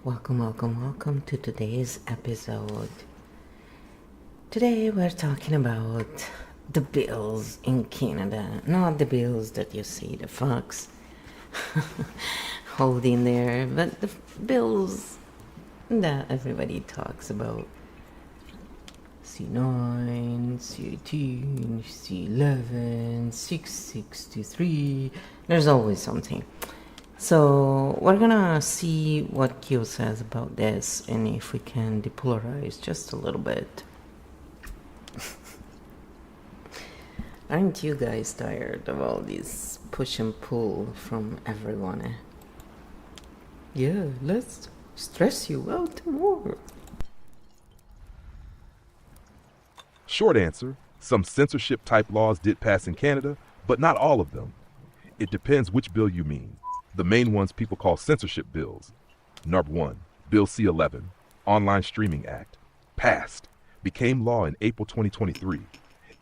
Welcome to today's episode. Today we're talking about the bills in Canada, not the bills that you see the fox holding there, but the bills that everybody talks about. C9, C18, C11, 6623, there's always something. So we're gonna see what Kyo says about this and if we can depolarize just a little bit. Aren't you guys tired of all this push and pull from everyone? Yeah, let's stress you out more. Short answer, some censorship-type laws did pass in Canada, but not all of them. It depends which bill you mean. The main ones people call censorship bills. Number 1, Bill C-11, Online Streaming Act, passed, became law in April 2023,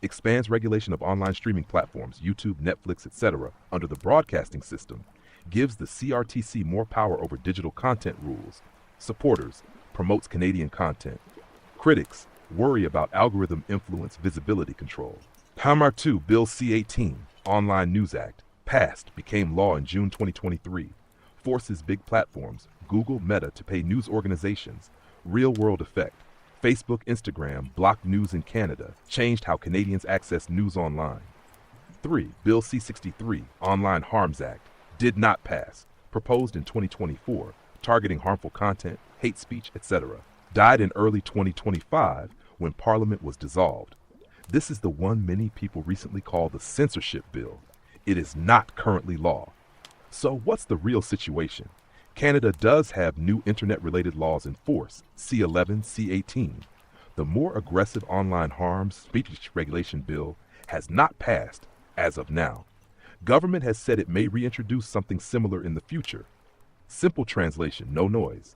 expands regulation of online streaming platforms, YouTube, Netflix, etc., under the broadcasting system, gives the CRTC more power over digital content rules. Supporters, promotes Canadian content. Critics, worry about algorithm influence visibility control. Hammer 2, Bill C-18, Online News Act, passed, became law in June 2023, forces big platforms, Google, Meta, to pay news organizations. Real-world effect. Facebook, Instagram blocked news in Canada, changed how Canadians access news online. 3. Bill C-63, Online Harms Act, did not pass, proposed in 2024, targeting harmful content, hate speech, etc. Died in early 2025 when Parliament was dissolved. This is the one many people recently call the censorship bill. It is not currently law. So what's the real situation? Canada does have new internet-related laws in force, C-11, C-18. The more aggressive online harms speech regulation bill has not passed as of now. Government has said it may reintroduce something similar in the future. Simple translation, no noise.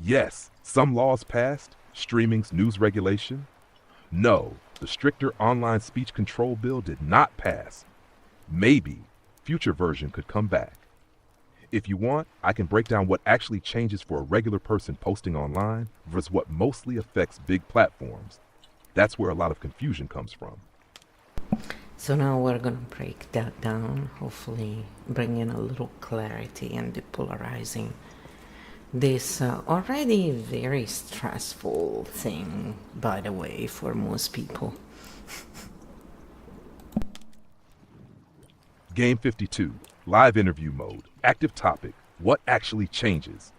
Yes, some laws passed, streaming's news regulation. No, the stricter online speech control bill did not pass. Maybe future version could come back. If you want, I can break down what actually changes for a regular person posting online versus what mostly affects big platforms. That's where a lot of confusion comes from. So now we're gonna break that down, hopefully bringing a little clarity and depolarizing this already very stressful thing, by the way, for most people. Game 52, live interview mode, active topic, what actually changes?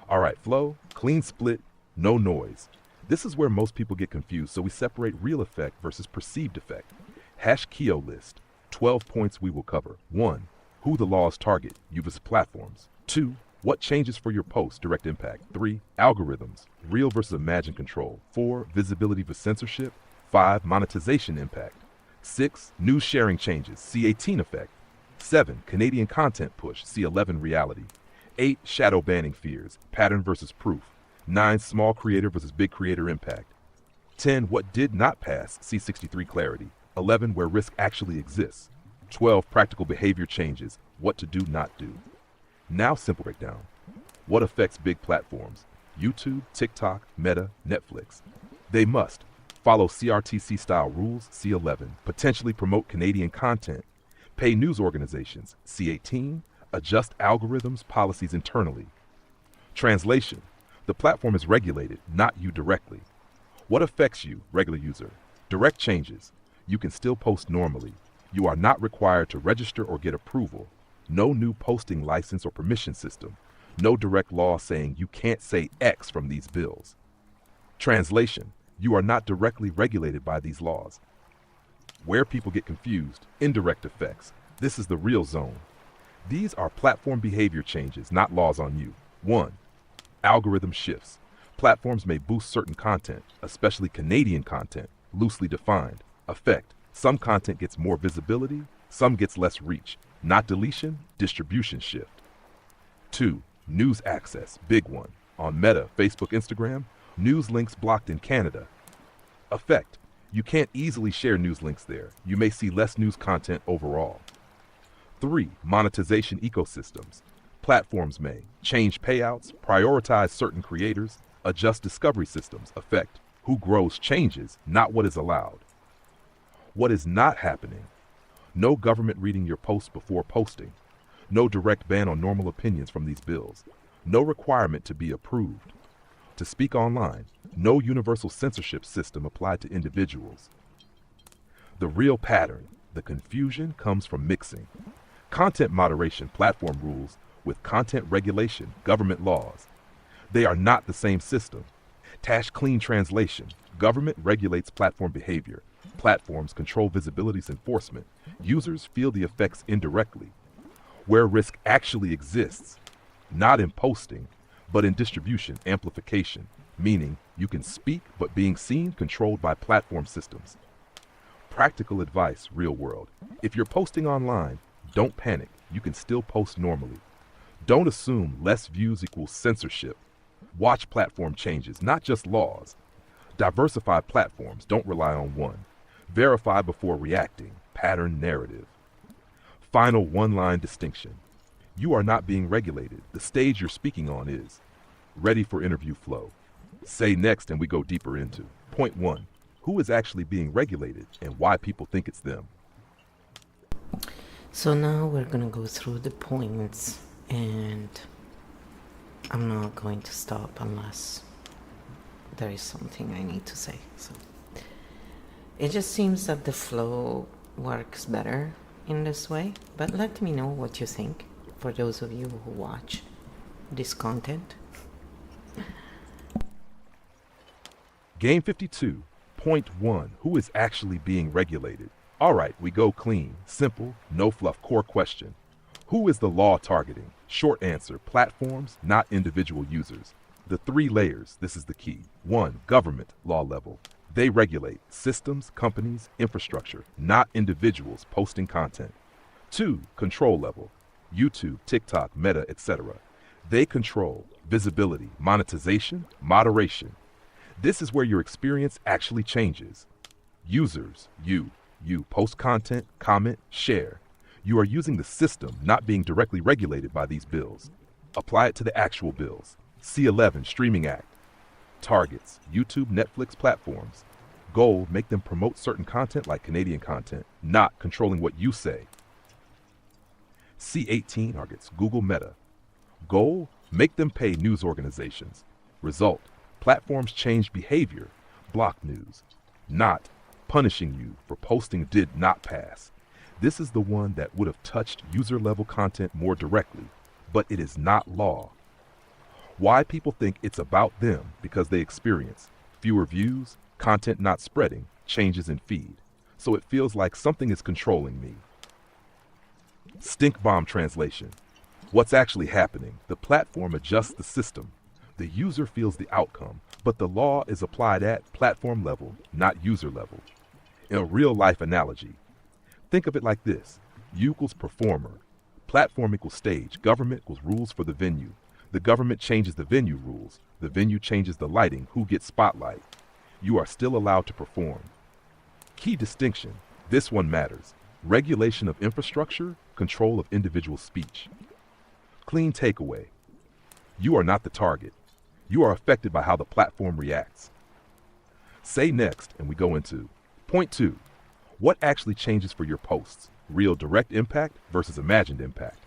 All right, flow, clean split, no noise. This is where most people get confused, so we separate real effect versus perceived effect. Hash Keo list, 12 points we will cover. 1, who the laws target, you versus platforms. 2, what changes for your post, direct impact. 3, algorithms, real versus imagined control. 4, visibility versus censorship. 5, monetization impact. 6, news sharing changes, C-18 effect. 7, Canadian content push, C-11 reality. 8, shadow banning fears, pattern versus proof. 9, small creator versus big creator impact. 10, what did not pass, C-63 clarity. 11, where risk actually exists. 12, practical behavior changes, what to do, not do. Now simple breakdown. What affects big platforms? YouTube, TikTok, Meta, Netflix. They must follow CRTC-style rules, C-11, potentially promote Canadian content, pay news organizations, C-18, adjust algorithms, policies internally. Translation, the platform is regulated, not you directly. What affects you, regular user? Direct changes. You can still post normally. You are not required to register or get approval. No new posting license or permission system. No direct law saying you can't say X from these bills. Translation, you are not directly regulated by these laws. Where people get confused, indirect effects. This is the real zone. These are platform behavior changes, not laws on you. 1, algorithm shifts. Platforms may boost certain content, especially Canadian content, loosely defined. Effect, some content gets more visibility, some gets less reach. Not deletion, distribution shift. 2, news access, big one. On Meta, Facebook, Instagram, news links blocked in Canada. Effect, you can't easily share news links there. You may see less news content overall. 3, monetization ecosystems. Platforms may change payouts, prioritize certain creators, adjust discovery systems, affect who grows changes, not what is allowed. What is not happening? No government reading your post before posting. No direct ban on normal opinions from these bills. No requirement to be approved. To speak online, no universal censorship system applied to individuals. The real pattern, the confusion, comes from mixing content moderation platform rules with content regulation government laws. They are not the same system. Tash clean translation. Government regulates platform behavior. Platforms control visibility's enforcement. Users feel the effects indirectly. Where risk actually exists, not in posting, but in distribution amplification, meaning you can speak but being seen, controlled by platform systems. Practical advice, real world. If you're posting online, don't panic. You can still post normally. Don't assume less views equals censorship. Watch platform changes, not just laws. Diversify platforms, don't rely on one. Verify before reacting, pattern narrative. Final one-line distinction. You are not being regulated. The stage you're speaking on is. Ready for interview flow. Say next and we go deeper into. Point 1. Who is actually being regulated and why people think it's them? So now we're gonna go through the points, and I'm not going to stop unless there is something I need to say. So it just seems that the flow works better in this way, but let me know what you think for those of you who watch this content. Game 52, point 1. Who is actually being regulated? All right, we go clean, simple, no fluff, core question. Who is the law targeting? Short answer, platforms, not individual users. The 3 layers, this is the key. 1, government, law level. They regulate systems, companies, infrastructure, not individuals posting content. 2, control level. YouTube, TikTok, Meta, etc. They control visibility, monetization, moderation. This is where your experience actually changes. Users, you post content, comment, share. You are using the system, not being directly regulated by these bills. Apply it to the actual bills. C11, Streaming Act. Targets, YouTube, Netflix platforms. Goal, make them promote certain content like Canadian content, not controlling what you say. C18, targets, Google, Meta. Goal, make them pay news organizations. Result, platforms change behavior, block news, not punishing you for posting did not pass. This is the one that would have touched user-level content more directly, but it is not law. Why people think it's about them? Because they experience fewer views, content not spreading, changes in feed. So it feels like something is controlling me. Stink bomb translation. What's actually happening? The platform adjusts the system. The user feels the outcome, but the law is applied at platform level, not user level. In a real-life analogy, think of it like this. You equals performer. Platform equals stage. Government equals rules for the venue. The government changes the venue rules. The venue changes the lighting. Who gets spotlight? You are still allowed to perform. Key distinction. This one matters. Regulation of infrastructure, control of individual speech. Clean takeaway. You are not the target. You are affected by how the platform reacts. Say next, and we go into point 2. What actually changes for your posts? Real direct impact versus imagined impact.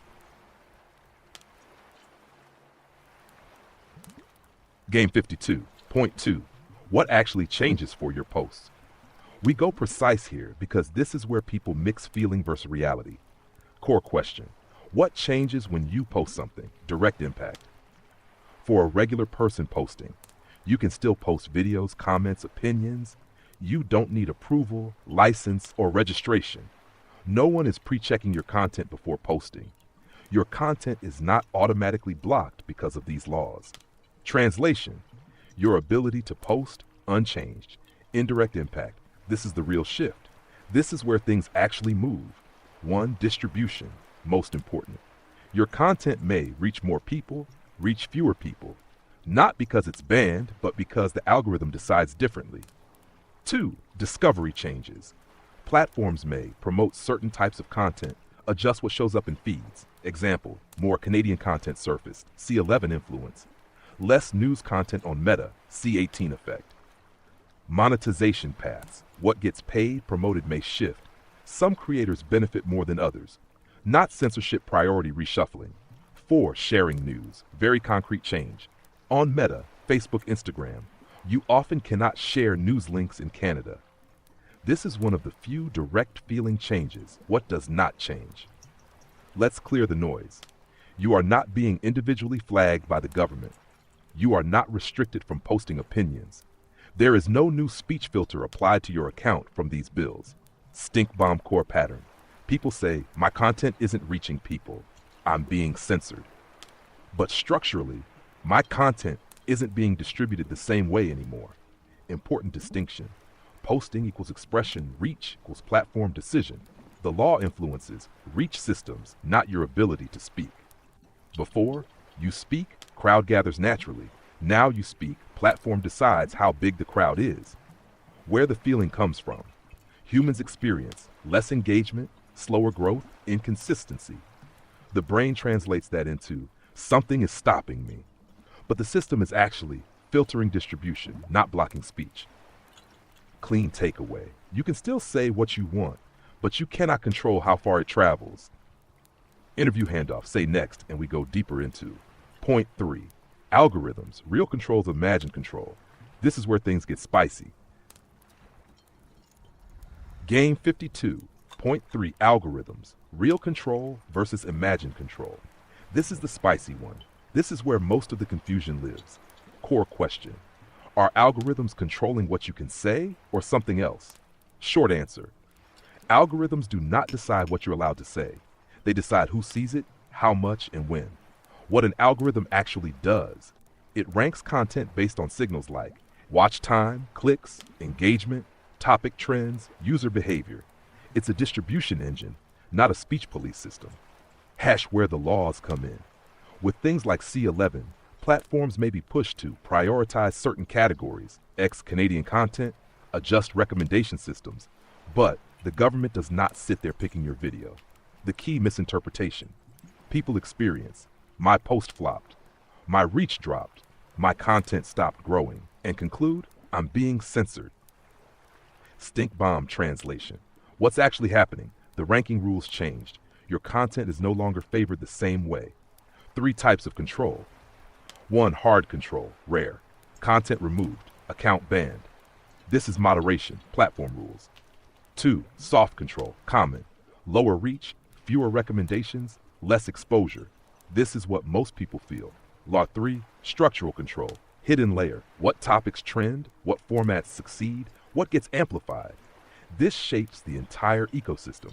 Game 52, point 2. What actually changes for your posts? We go precise here because this is where people mix feeling versus reality. Core question. What changes when you post something? Direct impact. For a regular person posting, you can still post videos, comments, opinions. You don't need approval, license, or registration. No one is pre-checking your content before posting. Your content is not automatically blocked because of these laws. Translation, your ability to post unchanged. Indirect impact, this is the real shift. This is where things actually move. 1, distribution, most important. Your content may reach more people, reach fewer people. Not because it's banned, but because the algorithm decides differently. 2, discovery changes. Platforms may promote certain types of content, Adjust what shows up in feeds. Example, more Canadian content surfaced, C11 influence. Less news content on Meta, C18 effect. Monetization paths. What gets paid, promoted may shift. Some creators benefit more than others. Not censorship priority reshuffling. 4. Sharing news. Very concrete change. On Meta, Facebook, Instagram, you often cannot share news links in Canada. This is one of the few direct feeling changes. What does not change? Let's clear the noise. You are not being individually flagged by the government. You are not restricted from posting opinions. There is no new speech filter applied to your account from these bills. Stink bomb core pattern. People say, my content isn't reaching people. I'm being censored. But structurally, my content isn't being distributed the same way anymore. Important distinction. Posting equals expression, reach equals platform decision. The law influences reach systems, not your ability to speak. Before, you speak, crowd gathers naturally. Now you speak, platform decides how big the crowd is. Where the feeling comes from. Humans experience less engagement, slower growth, inconsistency. The brain translates that into something is stopping me. But the system is actually filtering distribution, not blocking speech. Clean takeaway. You can still say what you want, but you cannot control how far it travels. Interview handoff. Say next, and we go deeper into point 3. Algorithms. Real control is imagined control. This is where things get spicy. Game 52. Point 3. Algorithms. Real control versus imagined control. This is the spicy one. This is where most of the confusion lives. Core question. Are algorithms controlling what you can say or something else? Short answer. Algorithms do not decide what you're allowed to say. They decide who sees it, how much, and when. What an algorithm actually does, it ranks content based on signals like watch time, clicks, engagement, topic trends, user behavior. It's a distribution engine, not a speech police system. Hash where the laws come in. With things like C11, platforms may be pushed to prioritize certain categories, Canadian content, adjust recommendation systems, but the government does not sit there picking your video. The key misinterpretation. People experience, my post flopped, my reach dropped, my content stopped growing, and conclude, I'm being censored. Stink bomb translation. What's actually happening? The ranking rules changed. Your content is no longer favored the same way. 3 types of control. 1. Hard control, rare. Content removed, account banned. This is moderation, platform rules. 2. Soft control, common. Lower reach, fewer recommendations, less exposure. This is what most people feel. Law 3. Structural control, hidden layer. What topics trend, what formats succeed, what gets amplified. This shapes the entire ecosystem.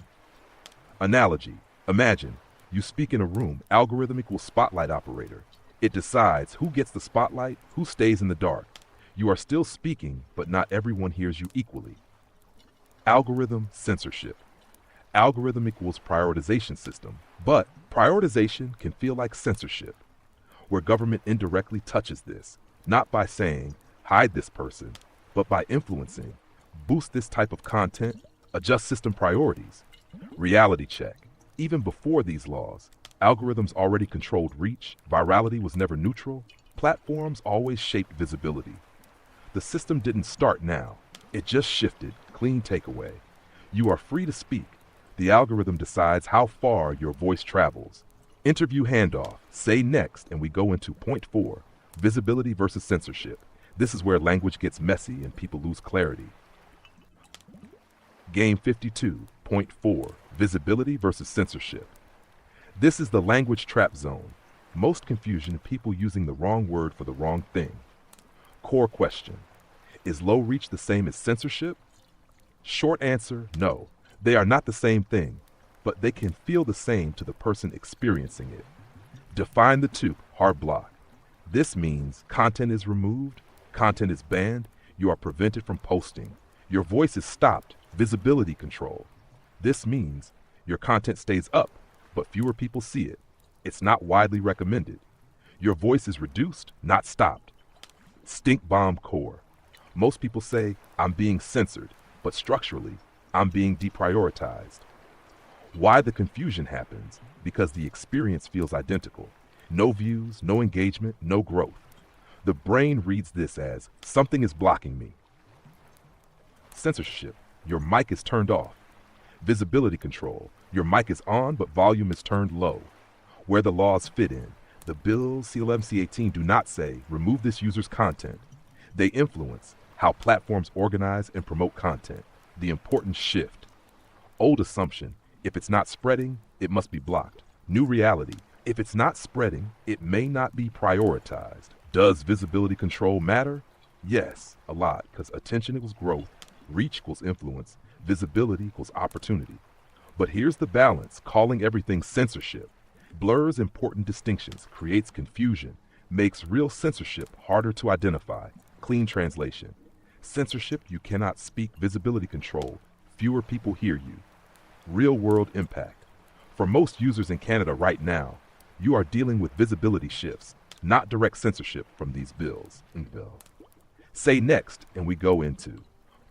Analogy. Imagine you speak in a room, algorithm equals spotlight operator. It decides who gets the spotlight, who stays in the dark. You are still speaking, but not everyone hears you equally. Algorithm censorship. Algorithm equals prioritization system, but prioritization can feel like censorship, where government indirectly touches this, not by saying, hide this person, but by influencing, boost this type of content, adjust system priorities. Reality check. Even before these laws, algorithms already controlled reach, virality was never neutral, platforms always shaped visibility. The system didn't start now, it just shifted. Clean takeaway. You are free to speak. The algorithm decides how far your voice travels. Interview handoff. Say next, and we go into point 4, visibility versus censorship. This is where language gets messy and people lose clarity. Game 52, point 4, visibility versus censorship. This is the language trap zone. Most confusion, people using the wrong word for the wrong thing. Core question. Is low reach the same as censorship? Short answer, no. They are not the same thing, but they can feel the same to the person experiencing it. Define the 2, hard block. This means content is removed, content is banned, you are prevented from posting. Your voice is stopped, visibility control. This means your content stays up, but fewer people see it. It's not widely recommended. Your voice is reduced, not stopped. Stink bomb core. Most people say, I'm being censored, but structurally, I'm being deprioritized. Why the confusion happens? Because the experience feels identical. No views, no engagement, no growth. The brain reads this as something is blocking me. Censorship, your mic is turned off. Visibility control, your mic is on but volume is turned low. Where the laws fit in, the bills C11, C18 do not say remove this user's content. They influence how platforms organize and promote content. The important shift. Old assumption, if it's not spreading, it must be blocked. New reality, if it's not spreading, it may not be prioritized. Does visibility control matter? Yes, a lot, because attention equals growth, reach equals influence, visibility equals opportunity. But here's the balance: calling everything censorship blurs important distinctions, creates confusion, makes real censorship harder to identify. Clean translation. Censorship, you cannot speak. Visibility control, fewer people hear you. Real world impact. For most users in Canada right now, you are dealing with visibility shifts, not direct censorship from these bills. Say next, and we go into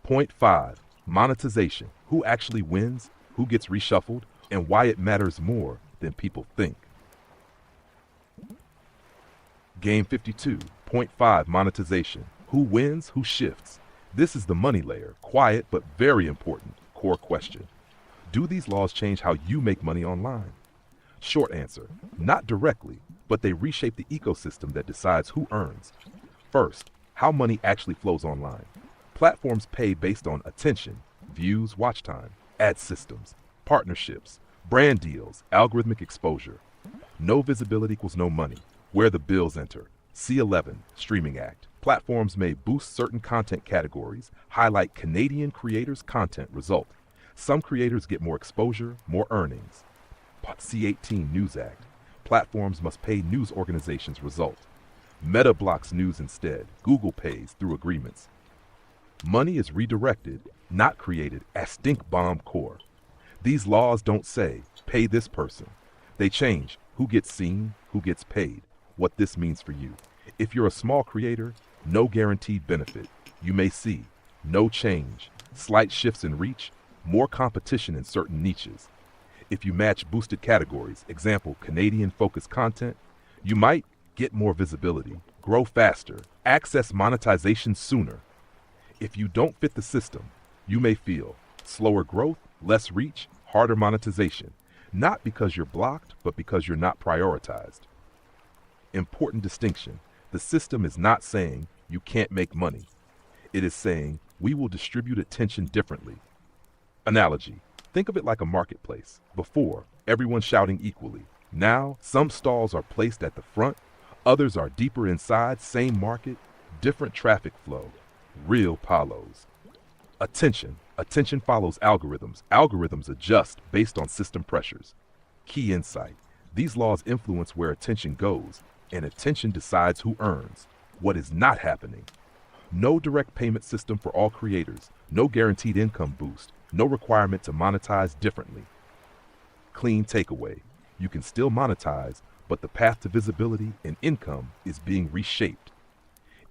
point 5, monetization. Who actually wins, who gets reshuffled, and why it matters more than people think. Game 52, point 5, monetization. Who wins, who shifts? This is the money layer, quiet but very important. Core question. Do these laws change how you make money online? Short answer, not directly, but they reshape the ecosystem that decides who earns. First, how money actually flows online. Platforms pay based on attention, views, watch time, ad systems, partnerships, brand deals, algorithmic exposure. No visibility equals no money. Where the bills enter. C11, Streaming Act. Platforms may boost certain content categories, highlight Canadian creators' content. Result. Some creators get more exposure, more earnings. C18, News Act. Platforms must pay news organizations. Result. Meta blocks news instead. Google pays through agreements. Money is redirected, not created, as stink bomb core. These laws don't say, pay this person. They change who gets seen, who gets paid, what this means for you. If you're a small creator, no guaranteed benefit. You may see no change, slight shifts in reach, more competition in certain niches. If you match boosted categories, example, Canadian-focused content, you might get more visibility, grow faster, access monetization sooner. If you don't fit the system, you may feel slower growth, less reach, harder monetization, not because you're blocked, but because you're not prioritized. Important distinction. The system is not saying you can't make money. It is saying we will distribute attention differently. Analogy. Think of it like a marketplace. Before, everyone shouting equally. Now, some stalls are placed at the front, others are deeper inside, same market, different traffic flow. Real Palos. Attention. Attention follows algorithms. Algorithms adjust based on system pressures. Key insight. These laws influence where attention goes, and attention decides who earns. What is not happening? No direct payment system for all creators, no guaranteed income boost, no requirement to monetize differently. Clean takeaway. You can still monetize, but the path to visibility and income is being reshaped.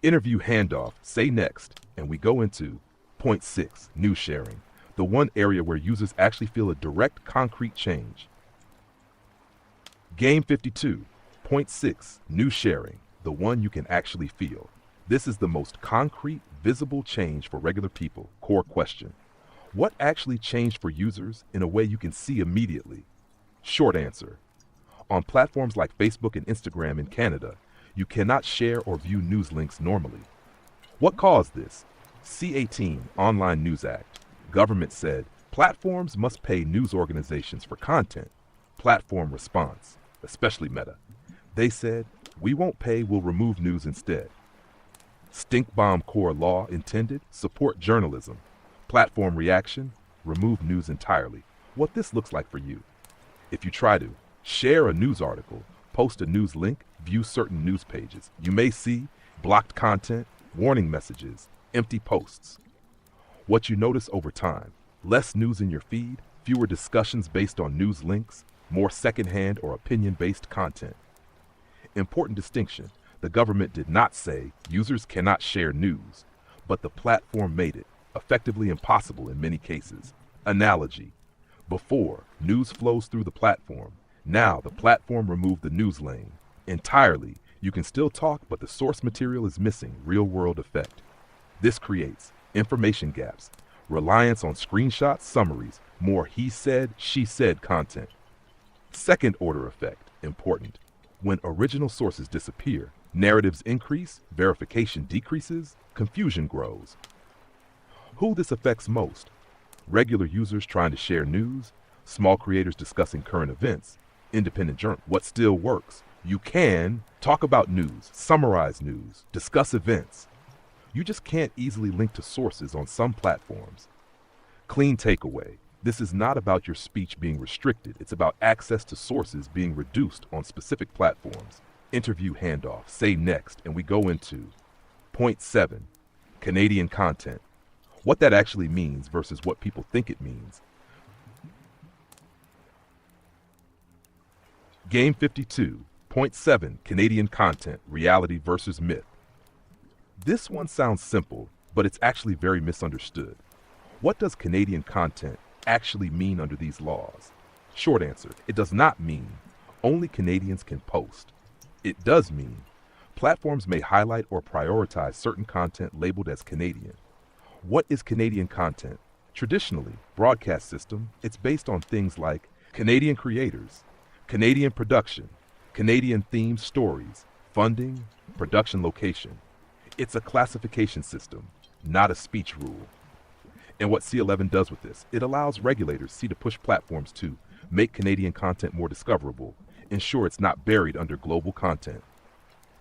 Interview handoff, say next, and we go into point 6, news sharing, the one area where users actually feel a direct, concrete change. Game 52, point 6, news sharing, the one you can actually feel. This is the most concrete, visible change for regular people. Core question. What actually changed for users in a way you can see immediately? Short answer. On platforms like Facebook and Instagram in Canada, you cannot share or view news links normally. What caused this? C18, Online News Act. Government said platforms must pay news organizations for content. Platform response, especially Meta. They said, we won't pay, we'll remove news instead. Stink bomb core law intended, support journalism. Platform reaction, remove news entirely. What this looks like for you. If you try to share a news article, post a news link, view certain news pages, you may see blocked content, warning messages, empty posts. What you notice over time, less news in your feed, fewer discussions based on news links, more secondhand or opinion-based content. Important distinction, the government did not say users cannot share news, but the platform made it, effectively impossible in many cases. Analogy, Before, news flows through the platform. Now, the platform removed the news lane. Entirely, you can still talk, but the source material is missing real-world effect. This creates information gaps, reliance on screenshots, summaries, more he said, she said content. Second order effect, important. When original sources disappear, narratives increase, verification decreases, confusion grows. Who this affects most? Regular users trying to share news, small creators discussing current events, independent journal. What still works? You can talk about news, summarize news, discuss events. You just can't easily link to sources on some platforms. Clean takeaway. This is not about your speech being restricted. It's about access to sources being reduced on specific platforms. Interview handoff. Say next, and we go into point 7, Canadian content. What that actually means versus what people think it means. Game 52, point 7, Canadian content, reality versus myth. This one sounds simple, but it's actually very misunderstood. What does Canadian content actually mean under these laws? Short answer, it does not mean only Canadians can post. It does mean platforms may highlight or prioritize certain content labeled as Canadian. What is Canadian content? Traditionally, broadcast system, it's based on things like Canadian creators, Canadian production, Canadian themed stories, funding, production location. It's a classification system, not a speech rule. And what C11 does with this, it allows regulators to push platforms to make Canadian content more discoverable, ensure it's not buried under global content.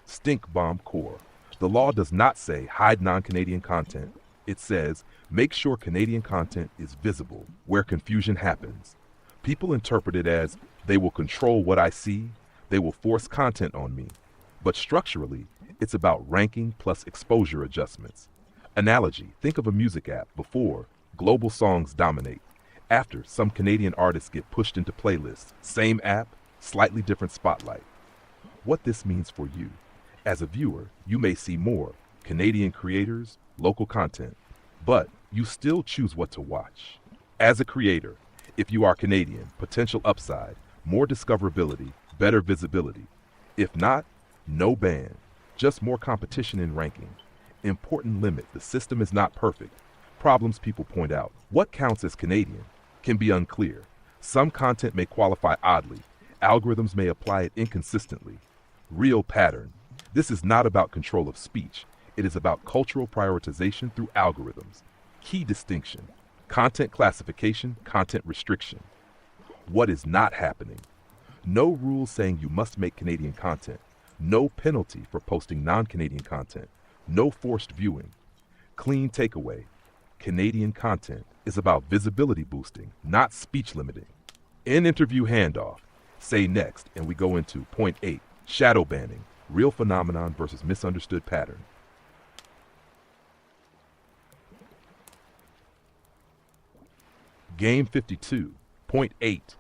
Stink bomb core. The law does not say hide non-Canadian content. It says make sure Canadian content is visible where confusion happens. People interpret it as they will control what I see, they will force content on me. But structurally, it's about ranking plus exposure adjustments. Analogy, think of a music app. Before, global songs dominate. After, some Canadian artists get pushed into playlists. Same app, slightly different spotlight. What this means for you. As a viewer, you may see more Canadian creators, local content, but you still choose what to watch. As a creator, if you are Canadian, potential upside, more discoverability, better visibility. If not, no ban, just more competition in ranking. Important limit, the system is not perfect. Problems people point out. What counts as Canadian can be unclear. Some content may qualify oddly. Algorithms may apply it inconsistently. Real pattern. This is not about control of speech. It is about cultural prioritization through algorithms. Key distinction. Content classification, content restriction. What is not happening? No rules saying you must make Canadian content. No penalty for posting non-Canadian content. No forced viewing. Clean takeaway. Canadian content is about visibility boosting, not speech limiting. In interview handoff, say next, and we go into point 8, shadow banning, real phenomenon versus misunderstood pattern. Game 52, point 8,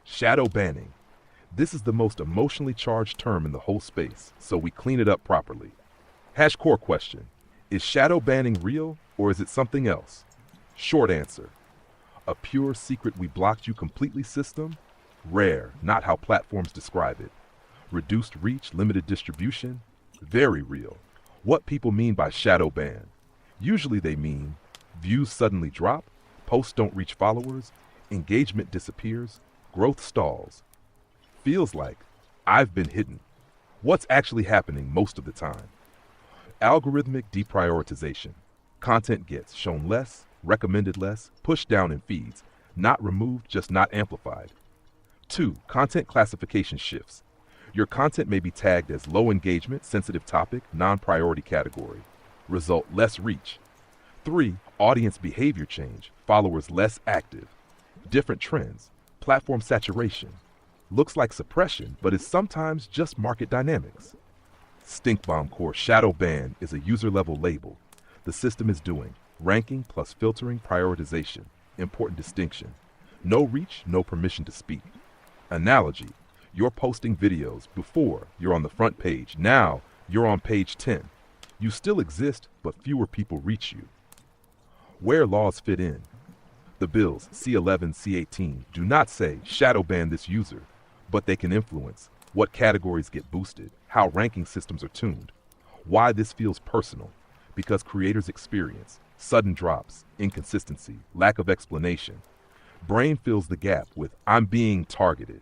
shadow banning. This is the most emotionally charged term in the whole space, so we clean it up properly. Hash core question, is shadow banning real or is it something else? Short answer, a pure secret we blocked you completely system? Rare, not how platforms describe it. Reduced reach, limited distribution? Very real. What people mean by shadow ban? Usually they mean views suddenly drop, posts don't reach followers, engagement disappears, growth stalls. Feels like I've been hidden. What's actually happening most of the time? Algorithmic deprioritization. Content gets shown less, recommended less, pushed down in feeds, not removed, just not amplified. 2. Content classification shifts. Your content may be tagged as low engagement, sensitive topic, non-priority category. Result, less reach. 3. Audience behavior change, followers less active. Different trends, platform saturation. Looks like suppression, but is sometimes just market dynamics. Stink bomb core shadow ban is a user-level label. The system is doing ranking plus filtering prioritization. Important distinction. No reach, no permission to speak. Analogy, you're posting videos. Before, you're on the front page. Now, you're on page 10. You still exist, but fewer people reach you. Where laws fit in. The bills C11, C18 do not say shadow ban this user, but they can influence what categories get boosted, how ranking systems are tuned, why this feels personal, because creators experience sudden drops, inconsistency, lack of explanation. Brain fills the gap with I'm being targeted.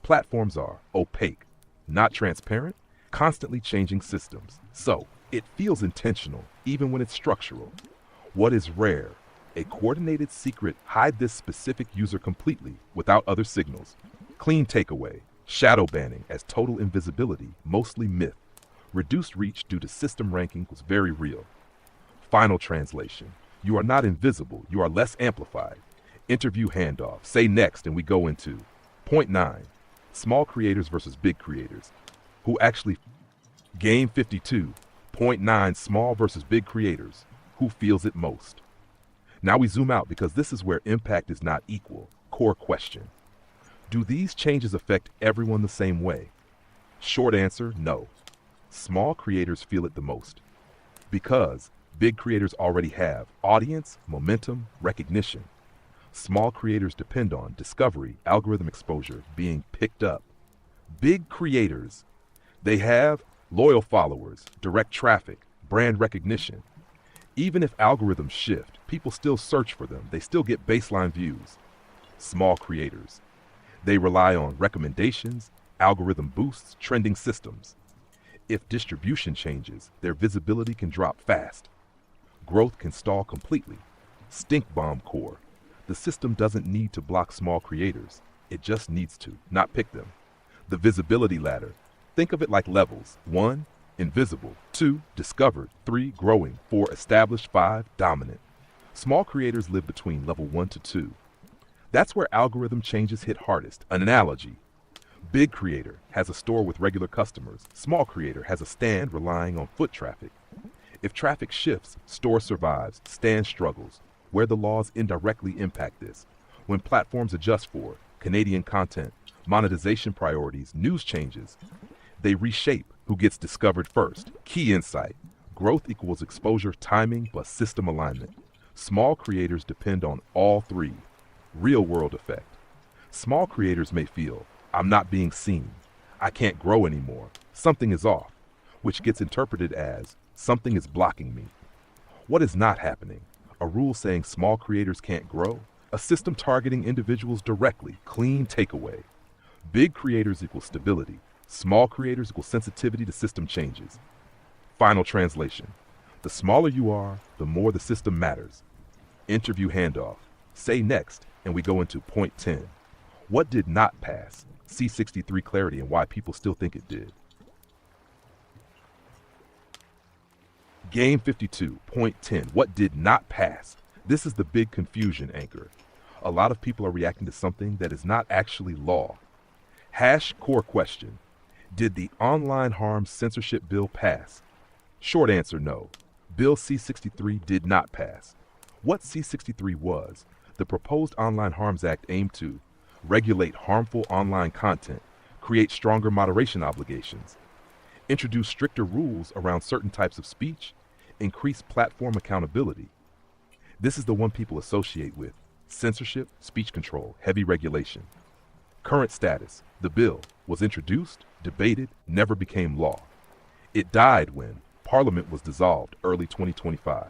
Platforms are opaque, not transparent, constantly changing systems. So it feels intentional, even when it's structural. What is rare? A coordinated secret hide this specific user completely without other signals. Clean takeaway. Shadow banning as total invisibility, mostly myth. Reduced reach due to system ranking was very real. Final translation. You are not invisible, you are less amplified. Interview handoff. Say next and we go into point 9. Small creators versus big creators. Who actually game 52. Point 9. Small versus big creators. Who feels it most? Now we zoom out because this is where impact is not equal. Core question. Do these changes affect everyone the same way? Short answer, no. Small creators feel it the most. Because big creators already have audience, momentum, recognition. Small creators depend on discovery, algorithm exposure, being picked up. Big creators, they have loyal followers, direct traffic, brand recognition. Even if algorithms shift, people still search for them. They still get baseline views. Small creators, they rely on recommendations, algorithm boosts, trending systems. If distribution changes, their visibility can drop fast. Growth can stall completely. Stink bomb core. The system doesn't need to block small creators. It just needs to, not pick them. The visibility ladder. Think of it like levels. 1, invisible. 2, discovered. 3, growing. 4, established. 5, dominant. Small creators live between level 1 to 2. That's where algorithm changes hit hardest. An analogy. Big creator has a store with regular customers. Small creator has a stand relying on foot traffic. If traffic shifts, store survives, stand struggles. Where the laws indirectly impact this. When platforms adjust for Canadian content, monetization priorities, news changes, they reshape who gets discovered first. Key insight. Growth equals exposure, timing, but system alignment. Small creators depend on all three. Real world effect. Small creators may feel, I'm not being seen. I can't grow anymore. Something is off, which gets interpreted as something is blocking me. What is not happening? A rule saying small creators can't grow? A system targeting individuals directly. Clean takeaway. Big creators equal stability. Small creators equal sensitivity to system changes. Final translation. The smaller you are, the more the system matters. Interview handoff. Say next, and we go into point 10. What did not pass? C63 clarity and why people still think it did. Game 52, point 10. What did not pass? This is the big confusion anchor. A lot of people are reacting to something that is not actually law. Hash core question. Did the online harm censorship bill pass? Short answer, no. Bill C63 did not pass. What C63 was, the proposed Online Harms Act aimed to regulate harmful online content, create stronger moderation obligations, introduce stricter rules around certain types of speech, increase platform accountability. This is the one people associate with censorship, speech control, heavy regulation. Current status. The bill was introduced, debated, never became law. It died when Parliament was dissolved early 2025.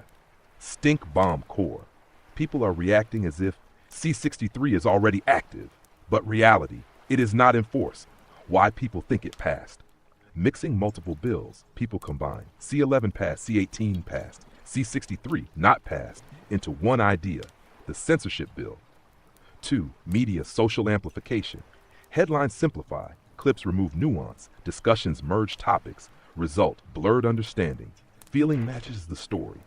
Stink bomb core. People are reacting as if C63 is already active, but reality, it is not enforced. Why people think it passed. Mixing multiple bills, people combine C11 passed, C18 passed, C63 not passed into one idea, the censorship bill. 2. Media social amplification. Headlines simplify, clips remove nuance, discussions merge topics, result blurred understanding. Feeling matches the story.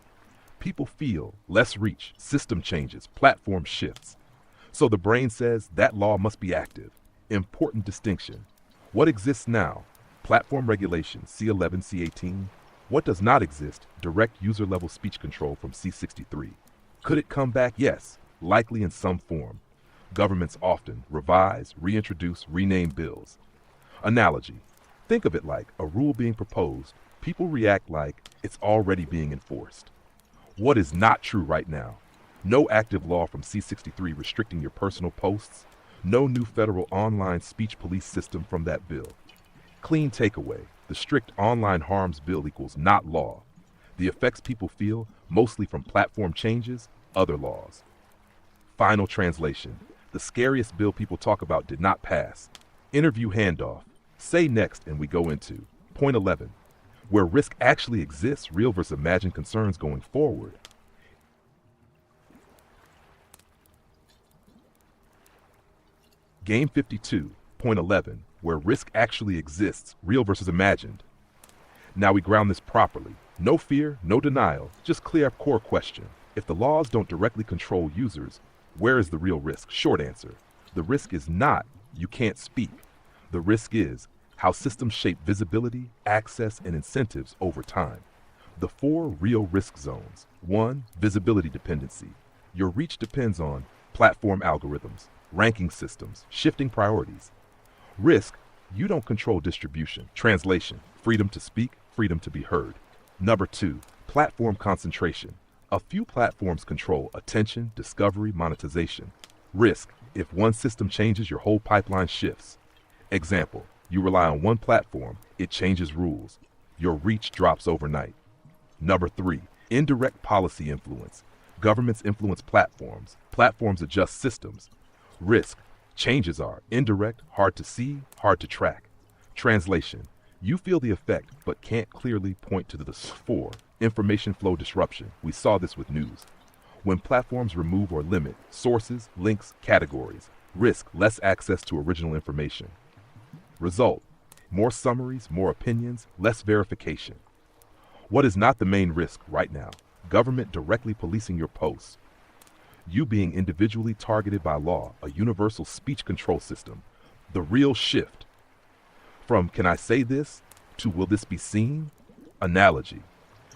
People feel less reach, system changes, platform shifts. So the brain says that law must be active. Important distinction. What exists now? Platform regulation, C11, C18. What does not exist? Direct user-level speech control from C63. Could it come back? Yes, likely in some form. Governments often revise, reintroduce, rename bills. Analogy. Think of it like a rule being proposed. People react like it's already being enforced. What is not true right now? No active law from C63 restricting your personal posts. No new federal online speech police system from that bill. Clean takeaway. The strict online harms bill equals not law. The effects people feel, mostly from platform changes, other laws. Final translation. The scariest bill people talk about did not pass. Interview handoff. Say next and we go into point 11. Where risk actually exists, real versus imagined concerns going forward. Game 52, point 11, where risk actually exists, real versus imagined. Now we ground this properly. No fear, no denial, just clear up core question. If the laws don't directly control users, where is the real risk? Short answer. The risk is not you can't speak. The risk is how systems shape visibility, access, and incentives over time. The 4 real risk zones. 1. Visibility dependency. Your reach depends on platform algorithms, ranking systems, shifting priorities. Risk, you don't control distribution. Translation, freedom to speak, freedom to be heard. Number 2, platform concentration. A few platforms control attention, discovery, monetization. Risk, if one system changes, your whole pipeline shifts. Example, you rely on one platform, it changes rules. Your reach drops overnight. Number 3, indirect policy influence. Governments influence platforms. Platforms adjust systems. Risk, changes are indirect, hard to see, hard to track. Translation, you feel the effect but can't clearly point to the 4. Information flow disruption. We saw this with news. When platforms remove or limit sources, links, categories. Risk, less access to original information. Result, more summaries, more opinions, less verification. What is not the main risk right now? Government directly policing your posts. You being individually targeted by law, a universal speech control system. The real shift. From can I say this to will this be seen? Analogy.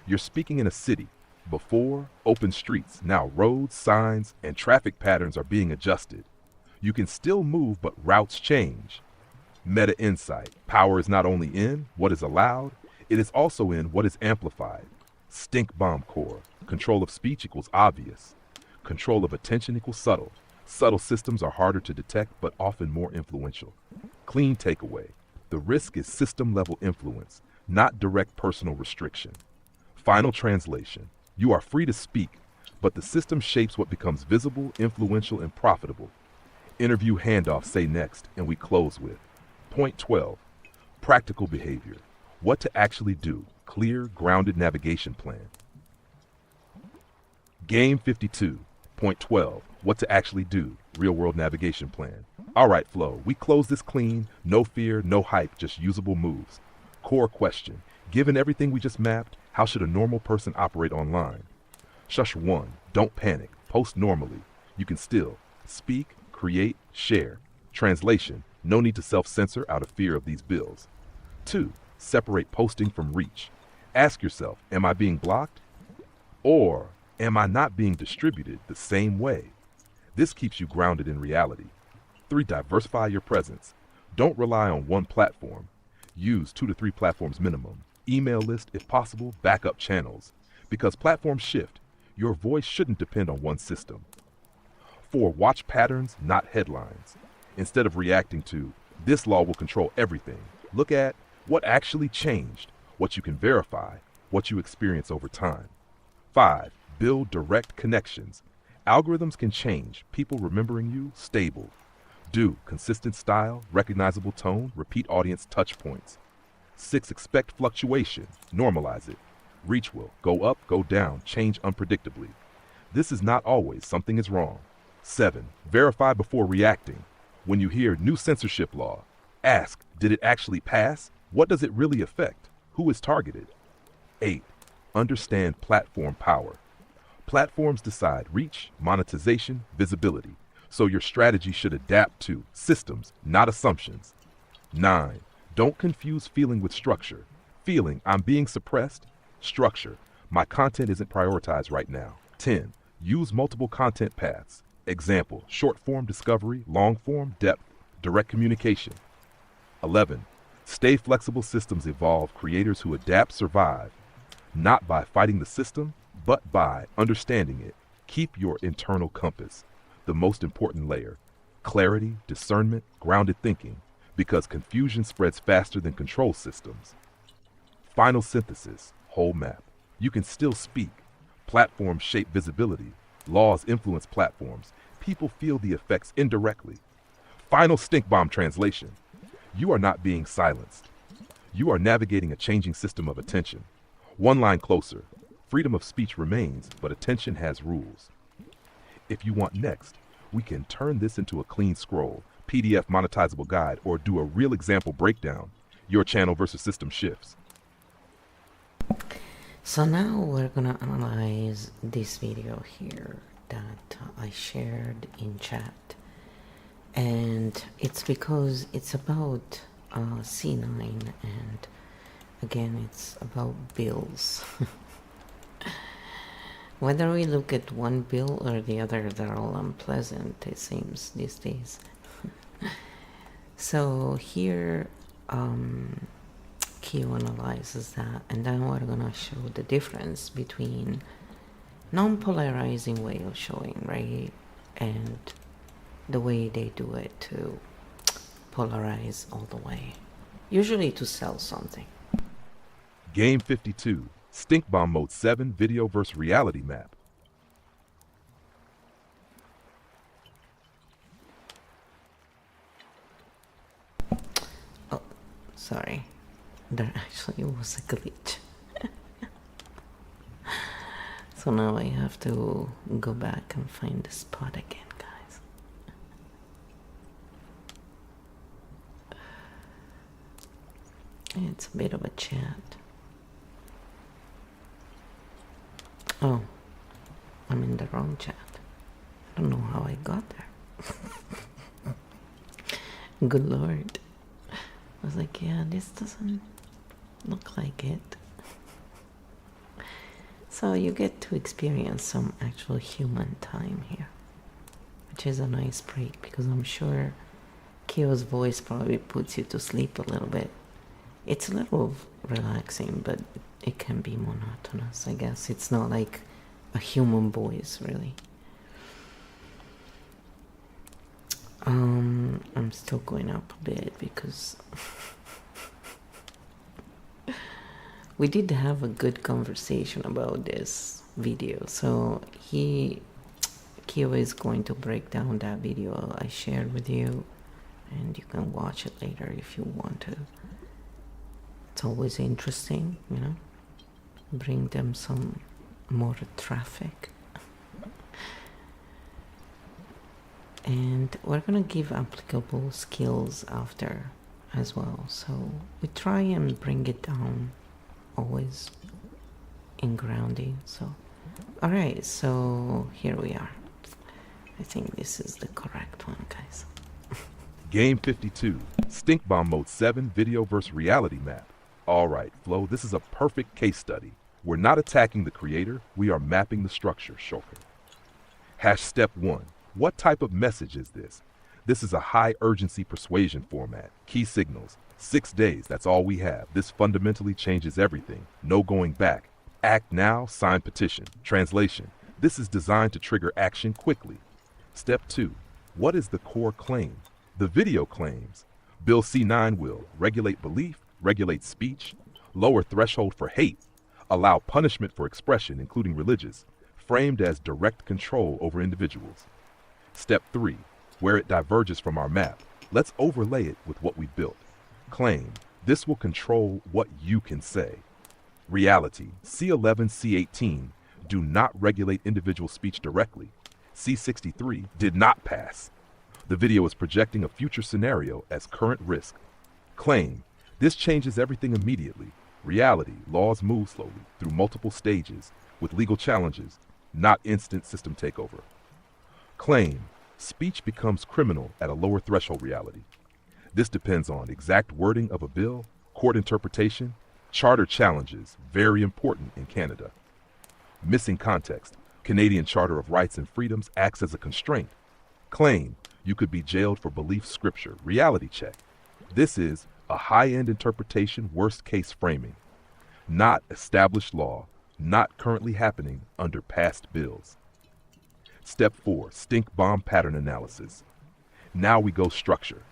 You're speaking in a city. Before, open streets. Now roads, signs, and traffic patterns are being adjusted. You can still move, but routes change. Meta insight. Power is not only in what is allowed, it is also in what is amplified. Stink bomb core. Control of speech equals obvious. Control of attention equals subtle. Subtle systems are harder to detect, but often more influential. Clean takeaway. The risk is system-level influence, not direct personal restriction. Final translation. You are free to speak, but the system shapes what becomes visible, influential, and profitable. Interview handoff. Say next, and we close with point 12. Practical behavior. What to actually do. Clear, grounded navigation plan. Game 52. Point 12. What to actually do. Real-world navigation plan. All right, Flo, we close this clean. No fear, no hype, just usable moves. Core question. Given everything we just mapped, how should a normal person operate online? Shush 1. Don't panic. Post normally. You can still speak, create, share. Translation. No need to self-censor out of fear of these bills. 2. Separate posting from reach. Ask yourself, am I being blocked? Or am I not being distributed the same way? This keeps you grounded in reality. 3. Diversify your presence. Don't rely on one platform. Use 2 to 3 platforms minimum. Email list, if possible, backup channels. Because platforms shift, your voice shouldn't depend on one system. 4. Watch patterns, not headlines. Instead of reacting to, this law will control everything, look at what actually changed, what you can verify, what you experience over time. 5. Build direct connections. Algorithms can change, people remembering you, stable. Do consistent style, recognizable tone, repeat audience touch points. 6. Expect fluctuation, normalize it. Reach will go up, go down, change unpredictably. This is not always, something is wrong. 7. Verify before reacting. When you hear new censorship law, ask, did it actually pass? What does it really affect? Who is targeted? 8. Understand platform power. Platforms decide reach, monetization, visibility. So your strategy should adapt to systems, not assumptions. 9. Don't confuse feeling with structure. Feeling, I'm being suppressed. Structure, my content isn't prioritized right now. 10. Use multiple content paths. Example, short form discovery, long form depth, direct communication. 11. Stay flexible, systems evolve, creators who adapt survive. Not by fighting the system, but by understanding it. Keep your internal compass, the most important layer. Clarity, discernment, grounded thinking, because confusion spreads faster than control systems. Final synthesis, whole map. You can still speak. Platforms shape visibility. Laws influence platforms. People feel the effects indirectly. Final stink bomb translation. You are not being silenced. You are navigating a changing system of attention. One line closer. Freedom of speech remains, but attention has rules. If you want next, we can turn this into a clean scroll, PDF monetizable guide, or do a real example breakdown. Your channel versus system shifts. So now we're gonna analyze this video here that I shared in chat. And it's because it's about C9, and again it's about bills. Whether we look at one bill or the other, they're all unpleasant, it seems, these days. So here, Q analyzes that, and then we're gonna show the difference between non-polarizing way of showing, right, and the way they do it to polarize all the way, usually to sell something. Game 52, Stink Bomb Mode 7 Video vs. Reality Map. Oh, sorry. There actually was a glitch. So now I have to go back and find the spot again, guys. It's a bit of a chat. Oh, I'm in the wrong chat. I don't know how I got there. Good Lord. I was like, yeah, this doesn't look like it. So you get to experience some actual human time here, which is a nice break, because I'm sure Kyo's voice probably puts you to sleep a little bit. It's a little relaxing, but it can be monotonous, I guess. It's not like a human voice, really. I'm still going up a bit because we did have a good conversation about this video. So Kyo is going to break down that video I shared with you, and you can watch it later if you want to. It's always interesting, you know, bring them some more traffic. And we're gonna give applicable skills after as well. So we try and bring it down always in grounding. So alright, so here we are. I think this is the correct one, guys. Game 52, Stink Bomb Mode 7 Video vs. Reality Map. Alright, Flo, this is a perfect case study. We're not attacking the creator, we are mapping the structure, Shulker. Step 1. What type of message is this? This is a high urgency persuasion format. Key signals. 6 days, that's all we have. This fundamentally changes everything. No going back. Act now, sign petition. Translation. This is designed to trigger action quickly. Step 2. What is the core claim? The video claims. Bill C9 will regulate belief, regulate speech, lower threshold for hate, allow punishment for expression, including religious, framed as direct control over individuals. Step 3. Where it diverges from our map, let's overlay it with what we built. Claim. This will control what you can say. Reality. C11, C18 do not regulate individual speech directly. C63 did not pass. The video is projecting a future scenario as current risk. Claim. This changes everything immediately. Reality. Laws move slowly through multiple stages with legal challenges, not instant system takeover. Claim. Speech becomes criminal at a lower threshold reality. This depends on exact wording of a bill, court interpretation, charter challenges, very important in Canada. Missing context. Canadian Charter of Rights and Freedoms acts as a constraint. Claim. You could be jailed for belief scripture. Reality check. This is a high-end interpretation, worst-case framing. Not established law, not currently happening under past bills. Step 4, stink bomb pattern analysis. Now we go structure.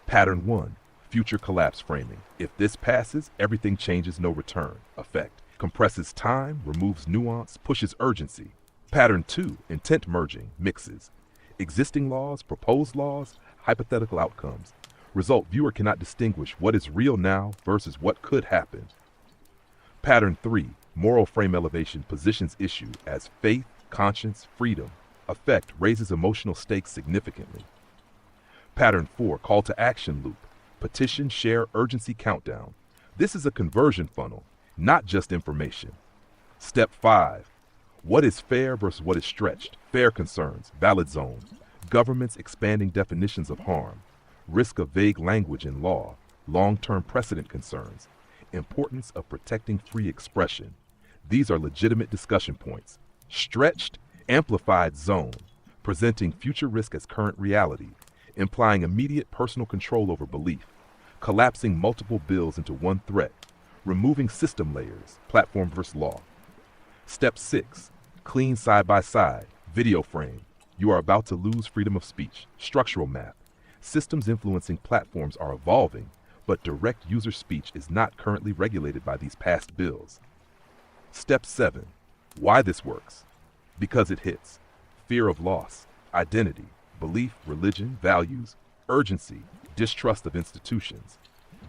Pattern 1, future collapse framing. If this passes, everything changes, no return. Effect, compresses time, removes nuance, pushes urgency. Pattern 2, intent merging, mixes. Existing laws, proposed laws, hypothetical outcomes. Result, viewer cannot distinguish what is real now versus what could happen. Pattern 3, moral frame elevation, positions issue as faith, conscience, freedom. Effect, raises emotional stakes significantly. Pattern 4, call to action loop, petition, share, urgency countdown. This is a conversion funnel, not just information. Step 5, what is fair versus what is stretched? Fair concerns, valid zone. Governments expanding definitions of harm. Risk of vague language in law. Long-term precedent concerns. Importance of protecting free expression. These are legitimate discussion points. Stretched, amplified zone, presenting future risk as current reality, implying immediate personal control over belief, collapsing multiple bills into one threat, removing system layers, platform versus law. Step 6, clean side-by-side, video frame. You are about to lose freedom of speech. Structural math. Systems influencing platforms are evolving, but direct user speech is not currently regulated by these past bills. Step 7, why this works. Because it hits. Fear of loss, identity, belief, religion, values, urgency, distrust of institutions.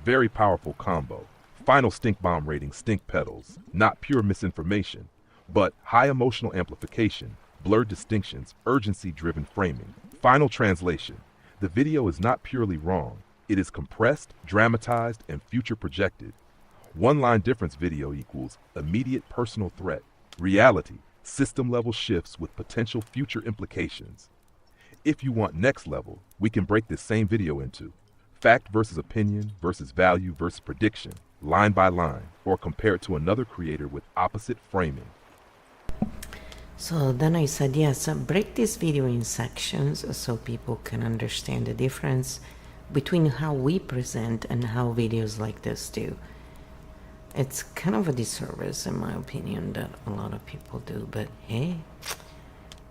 Very powerful combo. Final stink bomb rating, stink petals. Not pure misinformation, but high emotional amplification, blurred distinctions, urgency-driven framing. Final translation. The video is not purely wrong. It is compressed, dramatized, and future projected. One-line difference video equals immediate personal threat. Reality, system-level shifts with potential future implications. If you want next level, we can break this same video into fact versus opinion versus value versus prediction, line by line, or compare it to another creator with opposite framing. So then I said, yes, break this video in sections so people can understand the difference between how we present and how videos like this do. It's kind of a disservice, in my opinion, that a lot of people do, but hey,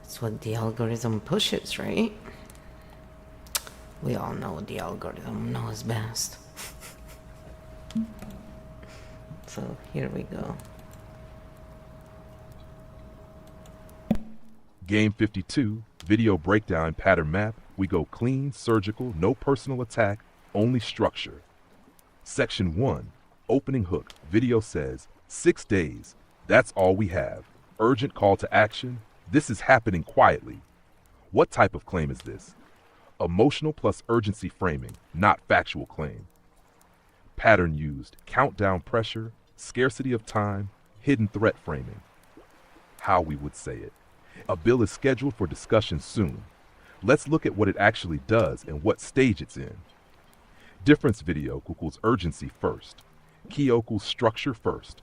it's what the algorithm pushes, right? We all know the algorithm knows best. So here we go. Game 52, video breakdown pattern map. We go clean, surgical, no personal attack, only structure. Section 1, opening hook. Video says, 6 days. That's all we have. Urgent call to action. This is happening quietly. What type of claim is this? Emotional plus urgency framing, not factual claim. Pattern used, countdown pressure, scarcity of time, hidden threat framing. How we would say it. A bill is scheduled for discussion soon. Let's look at what it actually does and what stage it's in. Difference video equals urgency first. Key equals structure first.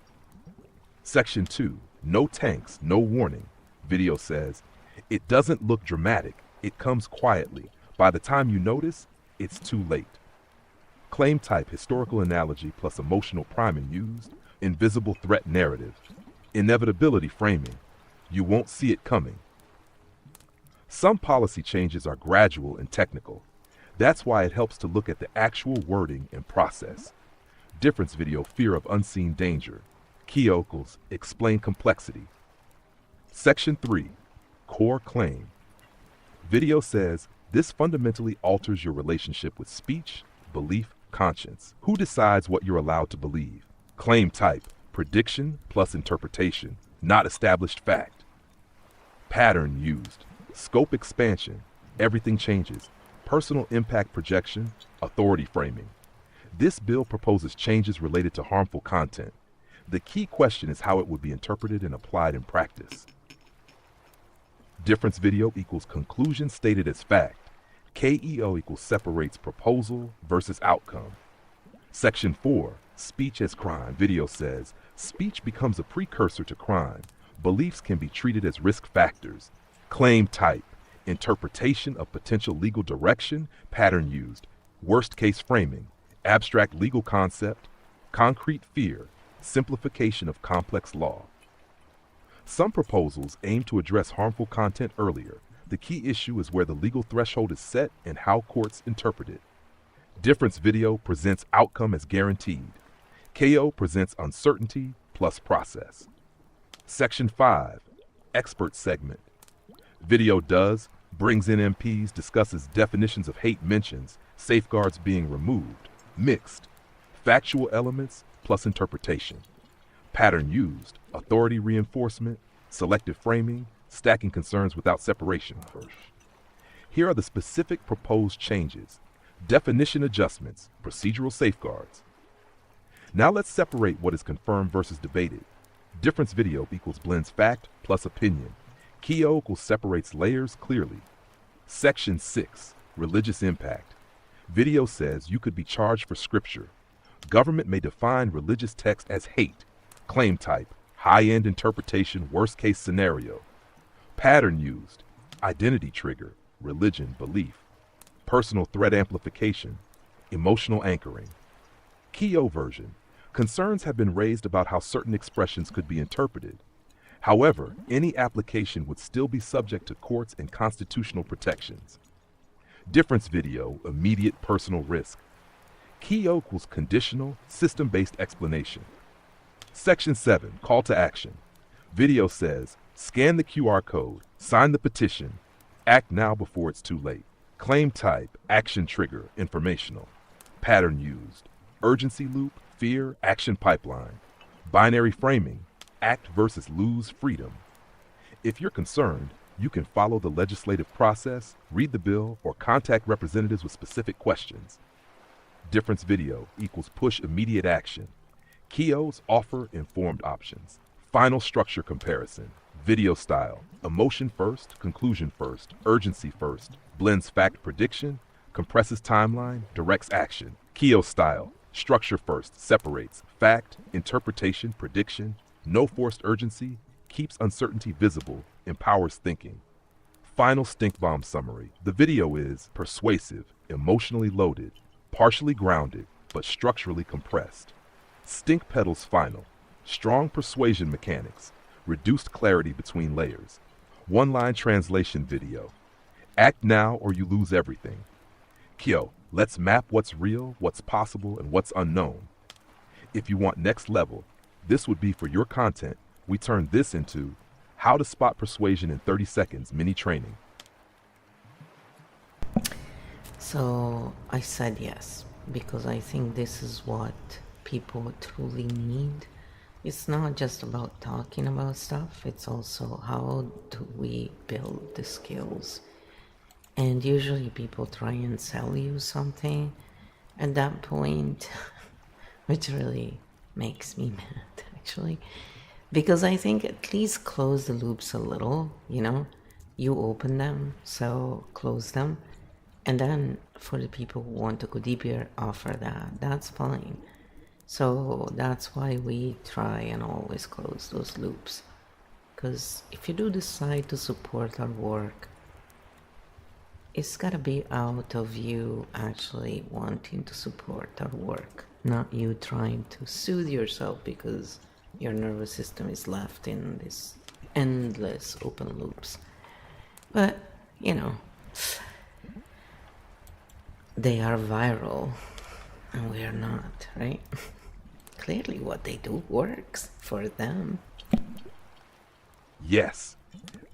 Section 2, no tanks, no warning. Video says, it doesn't look dramatic, it comes quietly. By the time you notice, it's too late. Claim type, historical analogy plus emotional priming used. Invisible threat narrative. Inevitability framing. You won't see it coming. Some policy changes are gradual and technical. That's why it helps to look at the actual wording and process. Difference video, fear of unseen danger. Key equals, explain complexity. Section 3, core claim. Video says, this fundamentally alters your relationship with speech, belief, conscience. Who decides what you're allowed to believe? Claim type, prediction plus interpretation, not established fact. Pattern used, scope expansion, everything changes, personal impact projection, authority framing. This bill proposes changes related to harmful content. The key question is how it would be interpreted and applied in practice. Difference video equals conclusion stated as fact. KEO equals separates proposal versus outcome. Section 4, speech as crime. Video says, speech becomes a precursor to crime. Beliefs can be treated as risk factors. Claim type, interpretation of potential legal direction, pattern used, worst case framing, abstract legal concept, concrete fear, simplification of complex law. Some proposals aim to address harmful content earlier. The key issue is where the legal threshold is set and how courts interpret it. Difference video presents outcome as guaranteed. KO presents uncertainty plus process. Section 5, expert segment. Video does, brings in MPs, discusses definitions of hate mentions, safeguards being removed, mixed, factual elements plus interpretation. Pattern used, authority reinforcement, selective framing, stacking concerns without separation. Here are the specific proposed changes. Definition adjustments, procedural safeguards. Now let's separate what is confirmed versus debated. Difference video equals blends fact plus opinion. KEO equals separates layers clearly. Section 6, religious impact. Video says you could be charged for scripture. Government may define religious text as hate. Claim type, high-end interpretation, worst-case scenario. Pattern used, identity trigger, religion, belief. Personal threat amplification, emotional anchoring. KEO version, concerns have been raised about how certain expressions could be interpreted. However, any application would still be subject to courts and constitutional protections. Difference video, immediate personal risk. KEO equals conditional, system-based explanation. Section 7, call to action. Video says, scan the QR code, sign the petition, act now before it's too late. Claim type, action trigger, informational. Pattern used, urgency loop, fear, action pipeline. Binary framing, act versus lose freedom. If you're concerned, you can follow the legislative process, read the bill, or contact representatives with specific questions. Difference video equals push immediate action. KEOs offer informed options. Final structure comparison. Video style, emotion first, conclusion first, urgency first, blends fact prediction, compresses timeline, directs action. KEO style, structure first, separates fact, interpretation, prediction, no forced urgency, keeps uncertainty visible, empowers thinking. Final stink bomb summary. The video is persuasive, emotionally loaded, partially grounded, but structurally compressed. Stink pedals final, strong persuasion mechanics, reduced clarity between layers. One-line translation video. Act now or you lose everything. KEO, let's map what's real, what's possible, and what's unknown. If you want next level, this would be for your content. We turn this into How to Spot Persuasion in 30 Seconds mini training. So I said yes, because I think this is what people truly need. It's not just about talking about stuff, it's also how do we build the skills. And usually people try and sell you something at that point, which really makes me mad actually, because I think at least close the loops a little, you know, you open them, so close them, and then for the people who want to go deeper, offer that, that's fine. So that's why we try and always close those loops, because if you do decide to support our work, it's gotta be out of you actually wanting to support our work, not you trying to soothe yourself because your nervous system is left in this endless open loops. But, you know, they are viral and we are not, right? Clearly what they do works for them. Yes,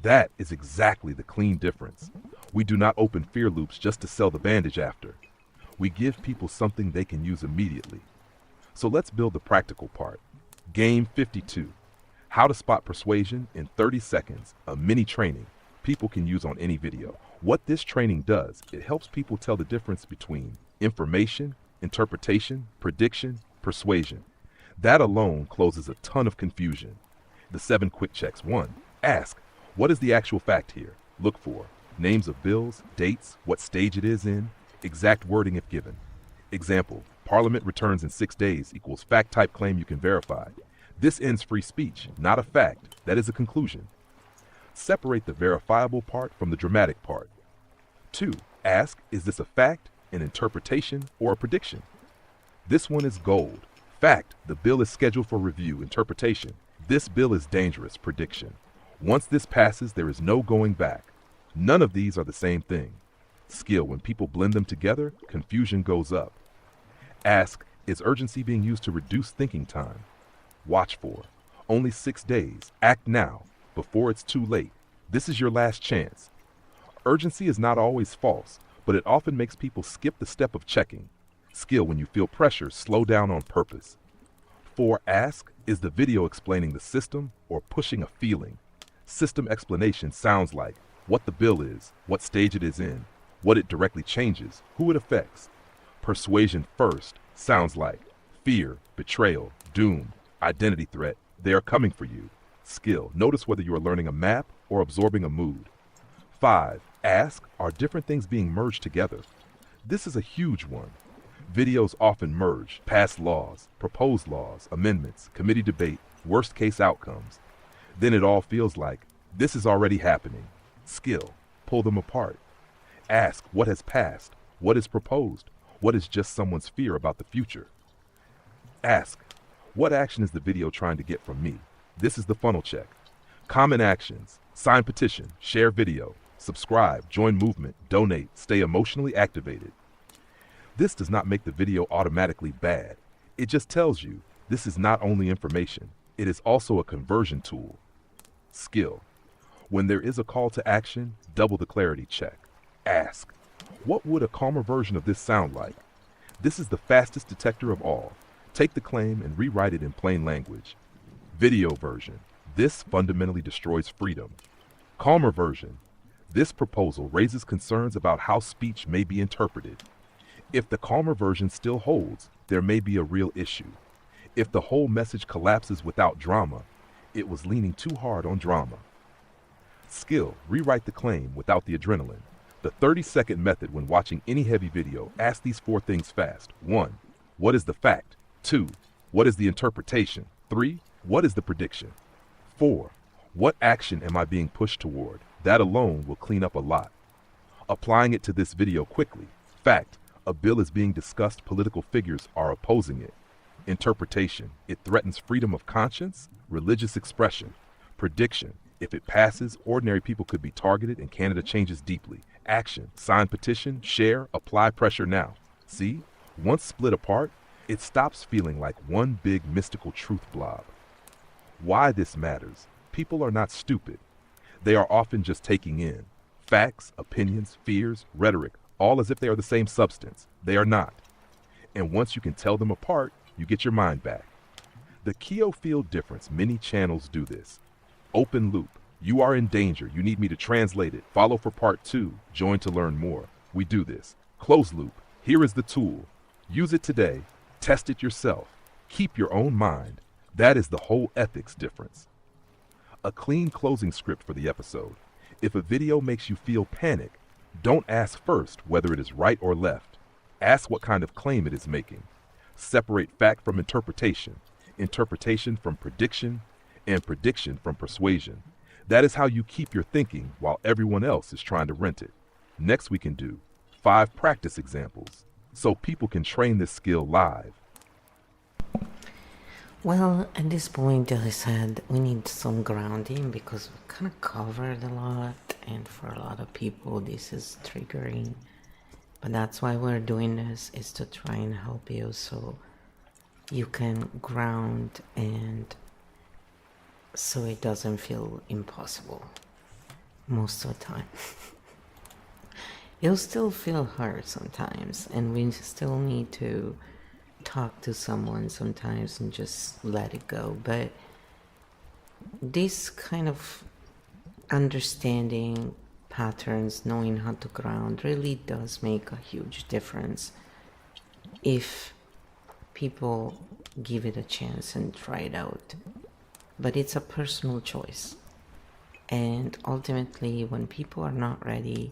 that is exactly the clean difference. We do not open fear loops just to sell the bandage after. We give people something they can use immediately. So let's build the practical part. Game 52. How to spot persuasion in 30 seconds, a mini training people can use on any video. What this training does, it helps people tell the difference between information, interpretation, prediction, persuasion. That alone closes a ton of confusion. The 7 quick checks. 1. Ask, what is the actual fact here? Look for names of bills, dates, what stage it is in, exact wording if given. Example, Parliament returns in 6 days equals fact type claim you can verify. This ends free speech, not a fact. That is a conclusion. Separate the verifiable part from the dramatic part. 2. Ask, is this a fact, an interpretation, or a prediction? This one is gold. Fact, the bill is scheduled for review. Interpretation, this bill is dangerous. Prediction, Once this passes, there is no going back. None of these are the same thing. Skill, when people blend them together, confusion goes up. Ask, is urgency being used to reduce thinking time? Watch for, only 6 days. Act now, before it's too late. This is your last chance. Urgency is not always false, but it often makes people skip the step of checking. Skill, when you feel pressure, slow down on purpose. 4. Ask, is the video explaining the system or pushing a feeling? System explanation sounds like what the bill is, what stage it is in, what it directly changes, who it affects. Persuasion first sounds like fear, betrayal, doom, identity threat. They are coming for you. Skill, notice whether you are learning a map or absorbing a mood. 5. Ask, are different things being merged together? This is a huge one. Videos often merge past laws, proposed laws, amendments, committee debate, worst case outcomes. Then it all feels like this is already happening. Skill, pull them apart. Ask, what has passed? What is proposed? What is just someone's fear about the future? Ask, what action is the video trying to get from me? This is the funnel check. Common actions: sign petition, share video, subscribe, join movement, donate, stay emotionally activated. This does not make the video automatically bad. It just tells you this is not only information, it is also a conversion tool. Skill, when there is a call to action, double the clarity check. Ask, what would a calmer version of this sound like? This is the fastest detector of all. Take the claim and rewrite it in plain language. Video version, this fundamentally destroys freedom. Calmer version, this proposal raises concerns about how speech may be interpreted. If the calmer version still holds, there may be a real issue. If the whole message collapses without drama, it was leaning too hard on drama. Skill, rewrite the claim without the adrenaline. The 30-second method when watching any heavy video, ask these 4 things fast. 1. What is the fact? 2. What is the interpretation? 3. What is the prediction? 4. What action am I being pushed toward? That alone will clean up a lot. Applying it to this video quickly. Fact, a bill is being discussed, political figures are opposing it. Interpretation, it threatens freedom of conscience, religious expression. Prediction, if it passes, ordinary people could be targeted and Canada changes deeply. Action, sign petition, share, apply pressure now. See, once split apart, it stops feeling like one big mystical truth blob. Why this matters: people are not stupid. They are often just taking in facts, opinions, fears, rhetoric, all as if they are the same substance. They are not. And once you can tell them apart, you get your mind back. The Keo field difference, many channels do this. Open loop, you are in danger, you need me to translate it. Follow for part 2, join to learn more. We do this. Closed loop, here is the tool. Use it today, test it yourself. Keep your own mind. That is the whole ethics difference. A clean closing script for the episode. If a video makes you feel panic, don't ask first whether it is right or left. Ask what kind of claim it is making. Separate fact from interpretation, interpretation from prediction, and prediction from persuasion. That is how you keep your thinking while everyone else is trying to rent it. Next we can do 5 practice examples so people can train this skill live. Well, at this point, as I said, we need some grounding because we kind of covered a lot, and for a lot of people this is triggering. But that's why we're doing this, is to try and help you so you can ground and so it doesn't feel impossible most of the time. You'll still feel hurt sometimes, and we still need to talk to someone sometimes and just let it go. But this kind of understanding patterns, knowing how to ground, really does make a huge difference if people give it a chance and try it out. But it's a personal choice, and ultimately when people are not ready,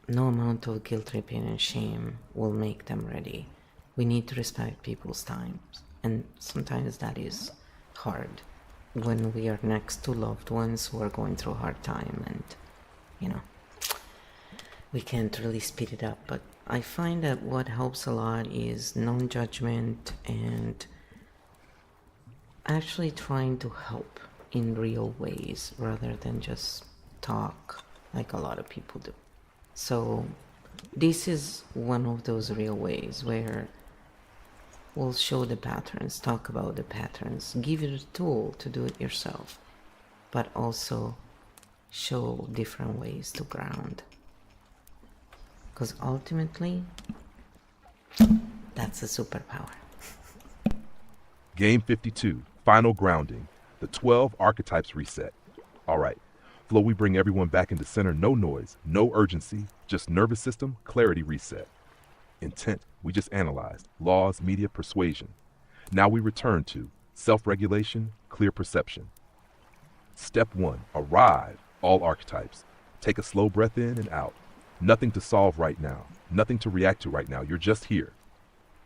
no amount of guilt tripping and shame will make them ready. We need to respect people's times, and sometimes that is hard when we are next to loved ones who are going through a hard time, and we can't really speed it up. But I find that what helps a lot is non-judgment and actually trying to help in real ways rather than just talk like a lot of people do. So this is one of those real ways where we'll show the patterns, talk about the patterns, give you the tool to do it yourself, but also show different ways to ground. Because ultimately, that's a superpower. Game 52, final grounding, the 12 archetypes reset. All right, Flo, we bring everyone back into center, no noise, no urgency, just nervous system, clarity reset. Intent, we just analyzed, laws, media, persuasion. Now we return to self-regulation, clear perception. Step 1, arrive, all archetypes. Take a slow breath in and out. Nothing to solve right now, nothing to react to right now, you're just here.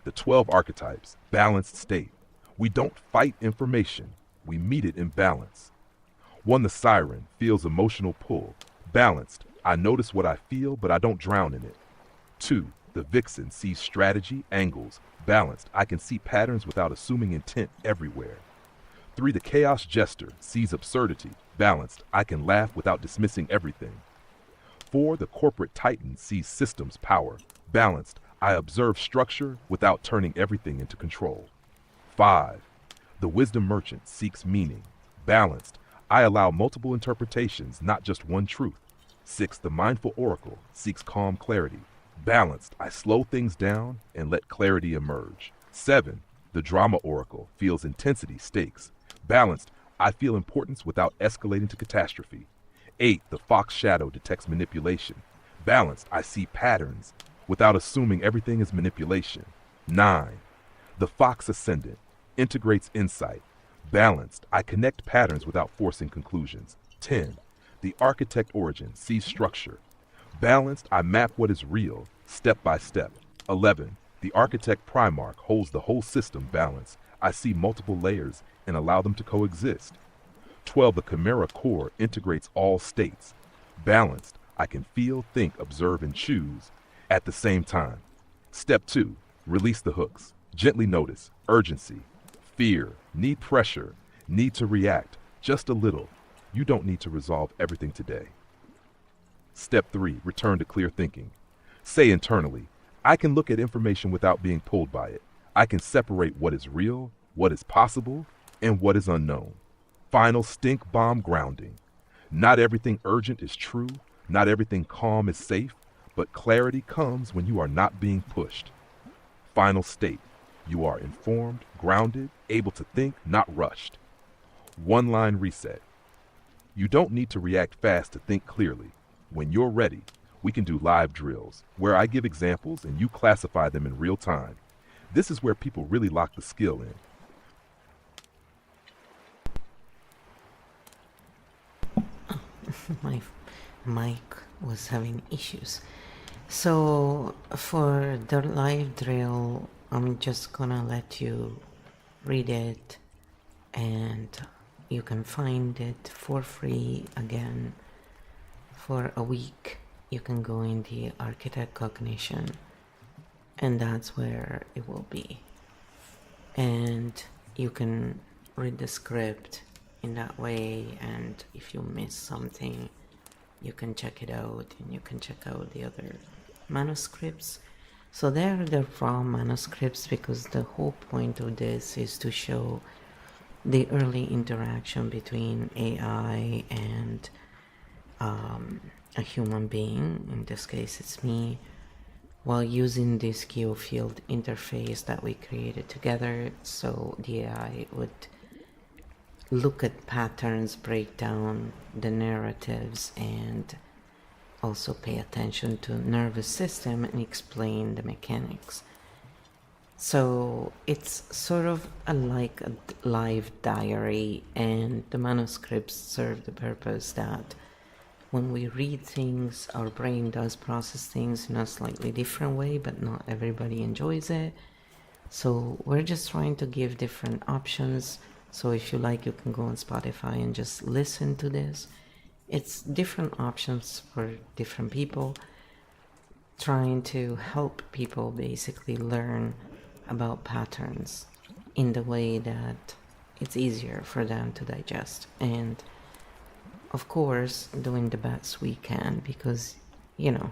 The 12 archetypes, balanced state. We don't fight information, we meet it in balance. 1, the siren, feels emotional pull. Balanced, I notice what I feel, but I don't drown in it. 2, the vixen sees strategy, angles. Balanced, I can see patterns without assuming intent everywhere. 3, the chaos jester sees absurdity. Balanced, I can laugh without dismissing everything. 4, the corporate titan sees systems power. Balanced, I observe structure without turning everything into control. 5, the wisdom merchant seeks meaning. Balanced, I allow multiple interpretations, not just one truth. 6, the mindful oracle seeks calm clarity. Balanced, I slow things down and let clarity emerge. 7, the drama oracle feels intensity, stakes. Balanced, I feel importance without escalating to catastrophe. 8, the fox shadow detects manipulation. Balanced, I see patterns without assuming everything is manipulation. 9, the fox ascendant integrates insight. Balanced, I connect patterns without forcing conclusions. 10, the architect origin sees structure. Balanced, I map what is real, step by step. 11, the architect Primarch holds the whole system. Balanced, I see multiple layers and allow them to coexist. 12, the Chimera core integrates all states. Balanced, I can feel, think, observe, and choose at the same time. Step 2, release the hooks. Gently notice urgency, fear, need pressure, need to react, just a little. You don't need to resolve everything today. Step 3, return to clear thinking. Say internally, I can look at information without being pulled by it. I can separate what is real, what is possible, and what is unknown. Final stink bomb grounding. Not everything urgent is true, not everything calm is safe, but clarity comes when you are not being pushed. Final state. You are informed, grounded, able to think, not rushed. 1 line reset. You don't need to react fast to think clearly. When you're ready, we can do live drills, where I give examples and you classify them in real time. This is where people really lock the skill in. My mic was having issues. So for the live drill, I'm just gonna let you read it, and you can find it for free again for a week. You can go in the Architect Cognition, and that's where it will be. And you can read the script in that way, and if you miss something, you can check it out, and you can check out the other manuscripts. So they're the raw manuscripts, because the whole point of this is to show the early interaction between AI and a human being. In this case, it's me, while using this geofield interface that we created together, so the AI would look at patterns, break down the narratives, and also pay attention to nervous system and explain the mechanics. So it's sort of like a live diary, and the manuscripts serve the purpose that when we read things, our brain does process things in a slightly different way, but not everybody enjoys it. So we're just trying to give different options. So if you like, you can go on Spotify and just listen to this. It's different options for different people, trying to help people basically learn about patterns in the way that it's easier for them to digest. And of course, doing the best we can, because, you know,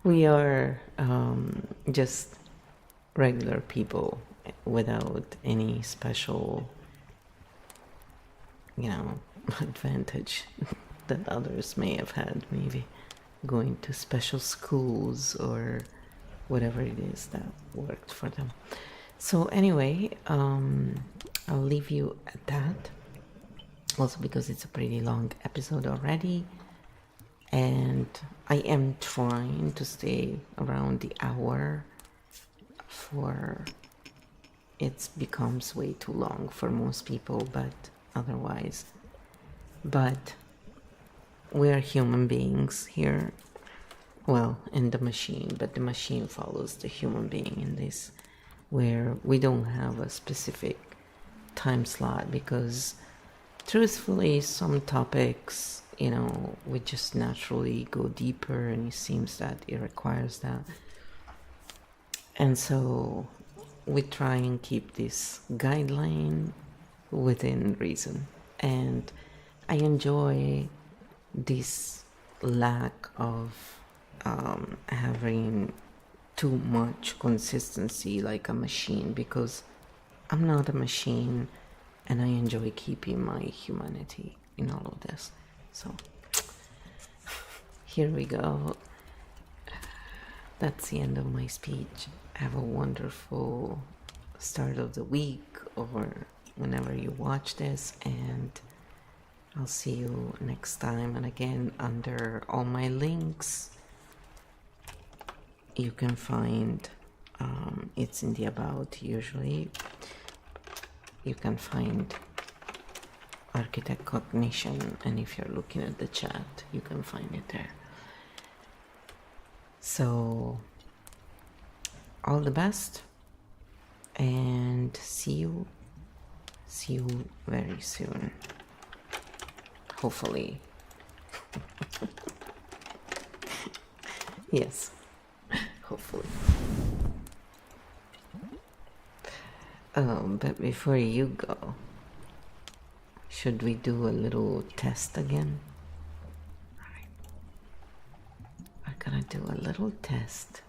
we are just regular people without any special, you know, advantage that others may have had, maybe going to special schools or whatever it is that worked for them. So anyway, I'll leave you at that. Also because it's a pretty long episode already, and I am trying to stay around the hour, for it becomes way too long for most people, but otherwise. But we're human beings here. Well, in the machine, but the machine follows the human being in this, where we don't have a specific time slot, because truthfully, some topics, you know, we just naturally go deeper, and it seems that it requires that. And so we try and keep this guideline within reason. And I enjoy this lack of having too much consistency like a machine, because I'm not a machine, and I enjoy keeping my humanity in all of this. So here we go. That's the end of my speech. Have a wonderful start of the week, or whenever you watch this, and I'll see you next time. And again, under all my links, you can find, it's in the about usually, you can find Architect Cognition, and if you're looking at the chat, you can find it there. So, all the best, and see you very soon. Hopefully. Yes, hopefully. But before you go, should we do a little test again? Alright. We're gonna do a little test